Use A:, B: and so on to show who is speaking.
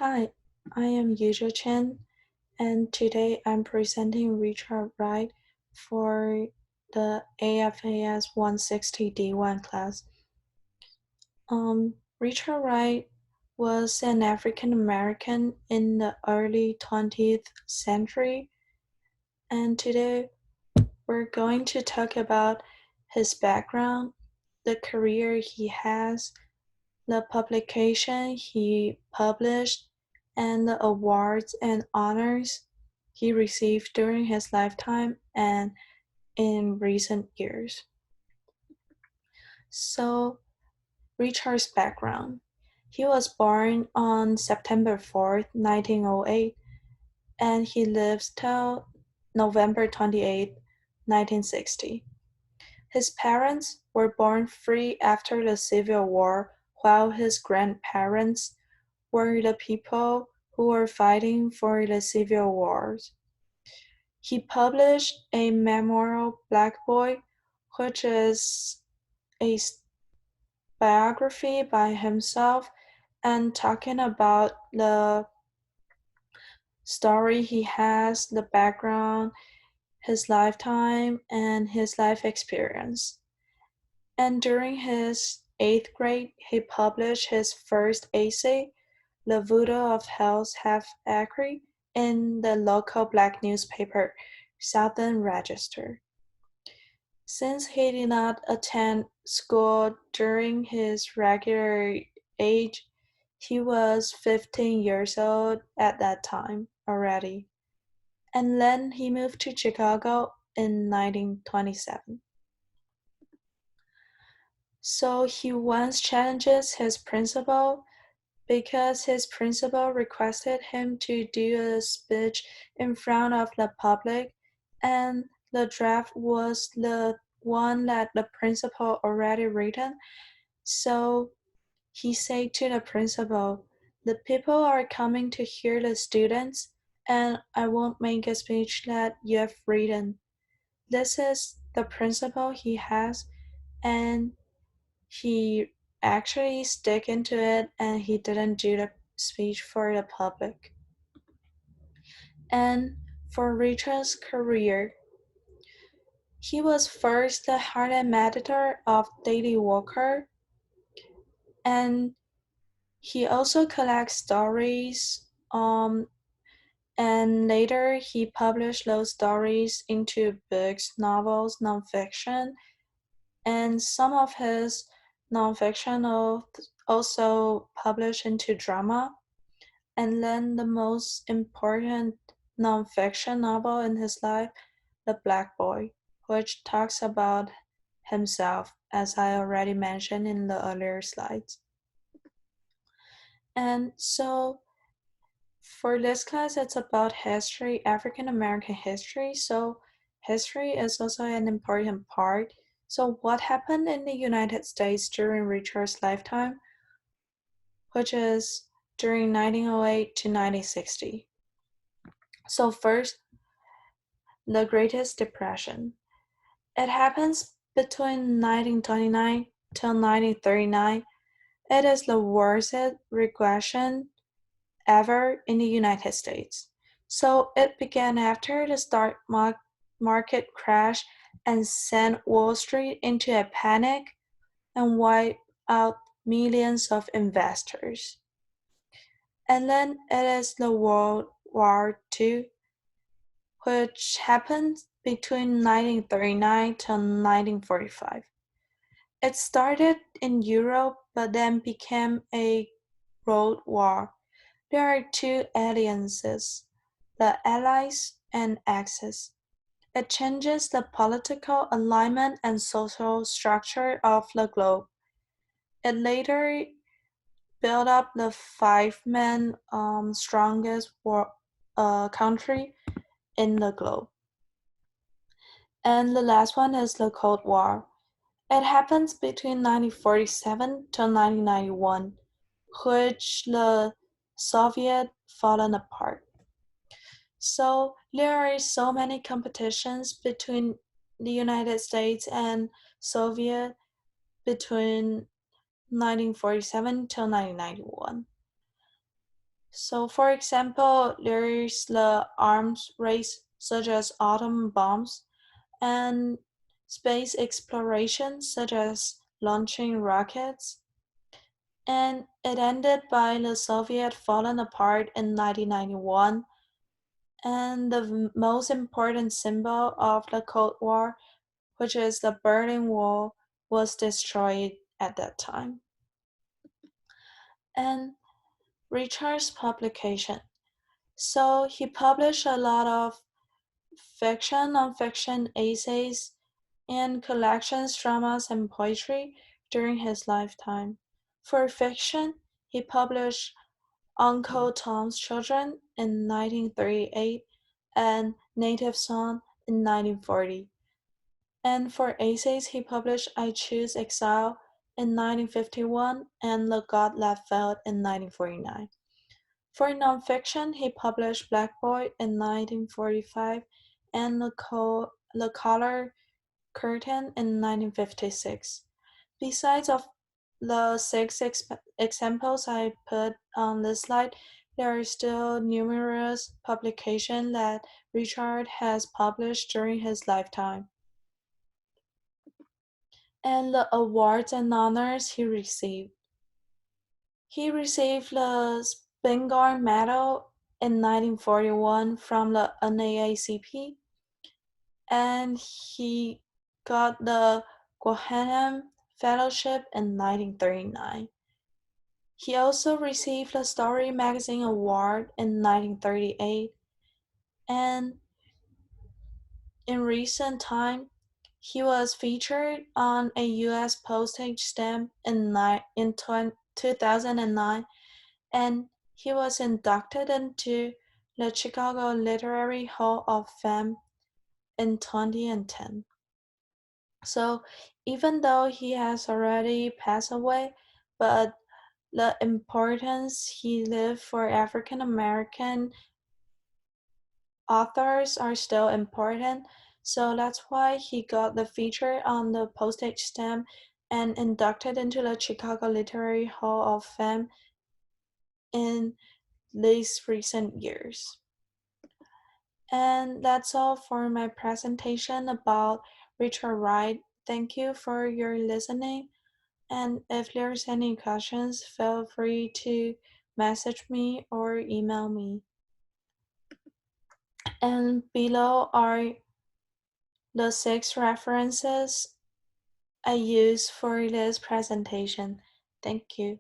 A: Hi, I am Chang, and today I'm presenting Richard Wright for the AFAS 160D1 class. Richard Wright was an African American in the early 20th century, and today we're going to talk about his background, the career he has, the publication he published, and the awards and honors he received during his lifetime and in recent years. So, Richard's background. He was born on September 4th, 1908, and he lives till November 28th, 1960. His parents were born free after the Civil War, while his grandparents were the people who were fighting for the Civil Wars. He published a memoir, Black Boy, which is a biography by himself and talking about the story he has, the background, his lifetime, and his life experience. And during his 8th grade, he published his first essay, The Voodoo of Hell's Half-Acre, in the local black newspaper, Southern Register. Since he did not attend school during his regular age, he was 15 years old at that time already, and then he moved to Chicago in 1927. So he once challenges his principal because his principal requested him to do a speech in front of the public, and the draft was the one that the principal already written. So he said to the principal, "The people are coming to hear the students, and I won't make a speech that you have written." This is the principle he has, and he actually stuck into it, and he didn't do the speech for the public. And for Richard's career, he was first the Harlem editor of Daily Walker, and he also collects stories, and later he published those stories into books, novels, nonfiction, and some of his nonfiction also published into drama. And then the most important nonfiction novel in his life, The Black Boy, which talks about himself, as I already mentioned in the earlier slides. And so for this class, it's about history, African American history. So history is also an important part. So what happened in the United States during Richard's lifetime, which is during 1908 to 1960. So first, the Greatest Depression. It happens between 1929 till 1939. It is the worst regression ever in the United States. So it began after the stock market crash and sent Wall Street into a panic and wiped out millions of investors. And then it is the World War II, which happened between 1939 to 1945. It started in Europe but then became a world war. There are two alliances, the Allies and Axis. It changes the political alignment and social structure of the globe. It later built up the five-man strongest country in the globe. And the last one is the Cold War. It happens between 1947 to 1991, which the Soviet fallen apart. So there are so many competitions between the United States and Soviet between 1947 till 1991. So, for example, there is the arms race, such as atom bombs, and space exploration, such as launching rockets. And it ended by the Soviet falling apart in 1991. And the most important symbol of the Cold War, which is the Berlin Wall, was destroyed at that time. And Richard's publication. So he published a lot of fiction, non-fiction essays, and collections, dramas, and poetry during his lifetime. For fiction, he published Uncle Tom's Children in 1938 and Native Son in 1940. And for essays, he published I Choose Exile in 1951 and The God Left Field in 1949. For nonfiction, he published Black Boy in 1945 and The Color Curtain in 1956. Besides of the six examples I put on this slide, there are still numerous publications that Richard has published during his lifetime. And the awards and honors he received. He received the Spingarn Medal in 1941 from the NAACP, and he got the Guggenheim Fellowship in 1939. He also received the Story Magazine Award in 1938, and in recent time, he was featured on a U.S. postage stamp in 2009, and he was inducted into the Chicago Literary Hall of Fame in 2010. So even though he has already passed away, but the importance he lived for African American authors are still important. So that's why he got the feature on the postage stamp and inducted into the Chicago Literary Hall of Fame in these recent years. And that's all for my presentation about Richard Wright. Thank you for your listening. And if there's any questions, feel free to message me or email me. And below are the six references I used for this presentation. Thank you.